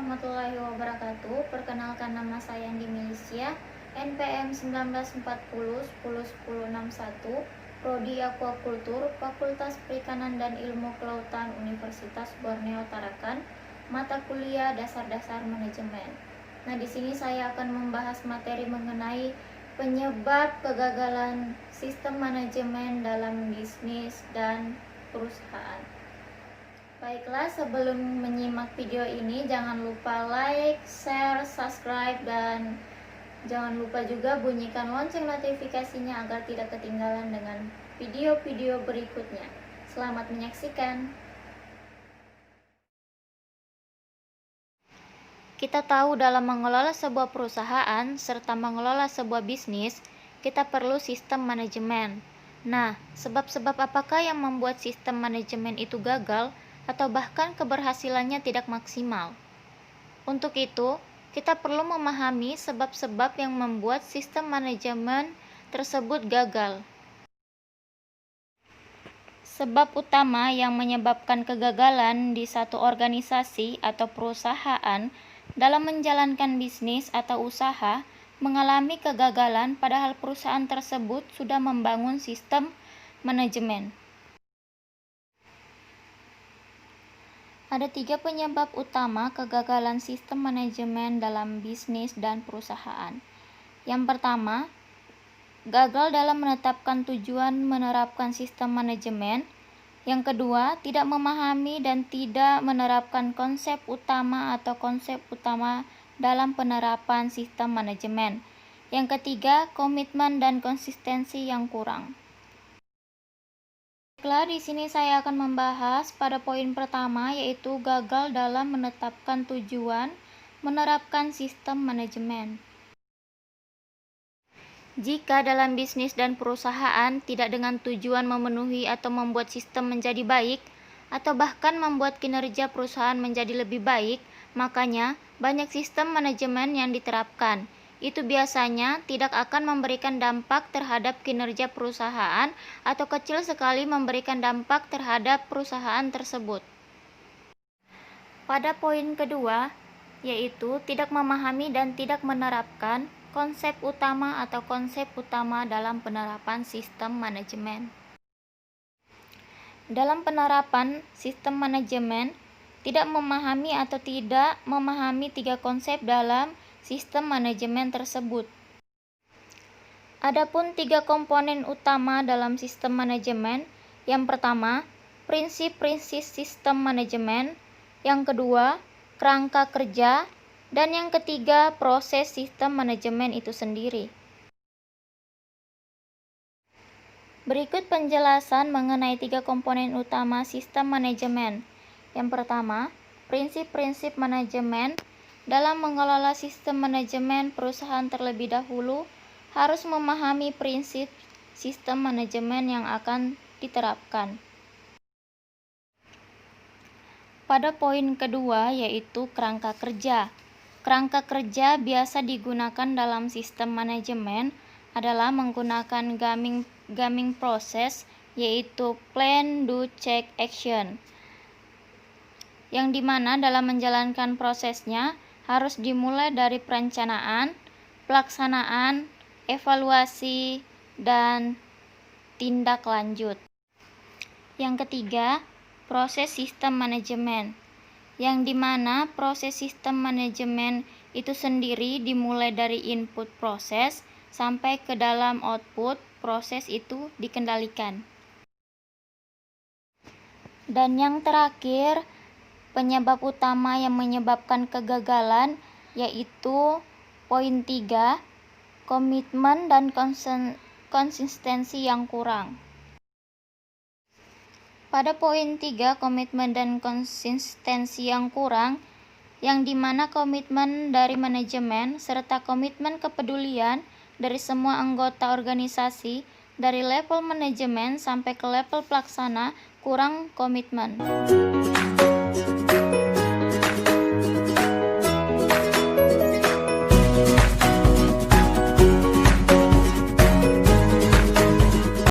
warahmatullahi wabarakatuh. Perkenalkan, nama saya Andi Melisya, NPM 1940 Prodi Aquacultur, Fakultas Perikanan dan Ilmu Kelautan, Universitas Borneo Tarakan, mata kuliah Dasar-Dasar Manajemen. Nah, di sini saya akan membahas materi mengenai penyebab kegagalan sistem manajemen dalam bisnis dan perusahaan. Baiklah, sebelum menyimak video ini, jangan lupa like, share, subscribe, dan jangan lupa juga bunyikan lonceng notifikasinya agar tidak ketinggalan dengan video-video berikutnya. Selamat menyaksikan. Kita tahu dalam mengelola sebuah perusahaan serta mengelola sebuah bisnis, kita perlu sistem manajemen. Nah, sebab-sebab apakah yang membuat sistem manajemen itu gagal atau bahkan keberhasilannya tidak maksimal? Untuk itu, kita perlu memahami sebab-sebab yang membuat sistem manajemen tersebut gagal. Sebab utama yang menyebabkan kegagalan di satu organisasi atau perusahaan dalam menjalankan bisnis atau usaha mengalami kegagalan padahal perusahaan tersebut sudah membangun sistem manajemen. Ada 3 penyebab utama kegagalan sistem manajemen dalam bisnis dan perusahaan. Yang pertama, gagal dalam menetapkan tujuan menerapkan sistem manajemen. Yang kedua, tidak memahami dan tidak menerapkan konsep utama atau konsep utama dalam penerapan sistem manajemen. Yang ketiga, komitmen dan konsistensi yang kurang. Baiklah, di sini saya akan membahas pada poin pertama, yaitu gagal dalam menetapkan tujuan menerapkan sistem manajemen. Jika dalam bisnis dan perusahaan tidak dengan tujuan memenuhi atau membuat sistem menjadi baik, atau bahkan membuat kinerja perusahaan menjadi lebih baik, makanya banyak sistem manajemen yang diterapkan. Itu biasanya tidak akan memberikan dampak terhadap kinerja perusahaan atau kecil sekali memberikan dampak terhadap perusahaan tersebut. Pada poin kedua, yaitu tidak memahami dan tidak menerapkan konsep utama atau konsep utama dalam penerapan sistem manajemen. Dalam penerapan sistem manajemen, tidak memahami atau tidak memahami 3 konsep dalam sistem manajemen tersebut. Adapun 3 komponen utama dalam sistem manajemen. Yang pertama, prinsip-prinsip sistem manajemen. Yang kedua, kerangka kerja. Dan yang ketiga, proses sistem manajemen itu sendiri. Berikut penjelasan mengenai 3 komponen utama sistem manajemen. Yang pertama, prinsip-prinsip manajemen. Dalam mengelola sistem manajemen perusahaan terlebih dahulu harus memahami prinsip sistem manajemen yang akan diterapkan. Pada poin kedua, yaitu kerangka kerja. Kerangka kerja biasa digunakan dalam sistem manajemen adalah menggunakan gaming proses, yaitu plan, do, check, action. Yang dimana dalam menjalankan prosesnya harus dimulai dari perencanaan, pelaksanaan, evaluasi, dan tindak lanjut. Yang ketiga, proses sistem manajemen, yang dimana proses sistem manajemen itu sendiri dimulai dari input proses sampai ke dalam output proses itu dikendalikan. Dan yang terakhir, penyebab utama yang menyebabkan kegagalan yaitu poin 3, komitmen dan konsistensi yang kurang. Pada poin 3, komitmen dan konsistensi yang kurang, yang dimana komitmen dari manajemen serta komitmen kepedulian dari semua anggota organisasi dari level manajemen sampai ke level pelaksana kurang komitmen.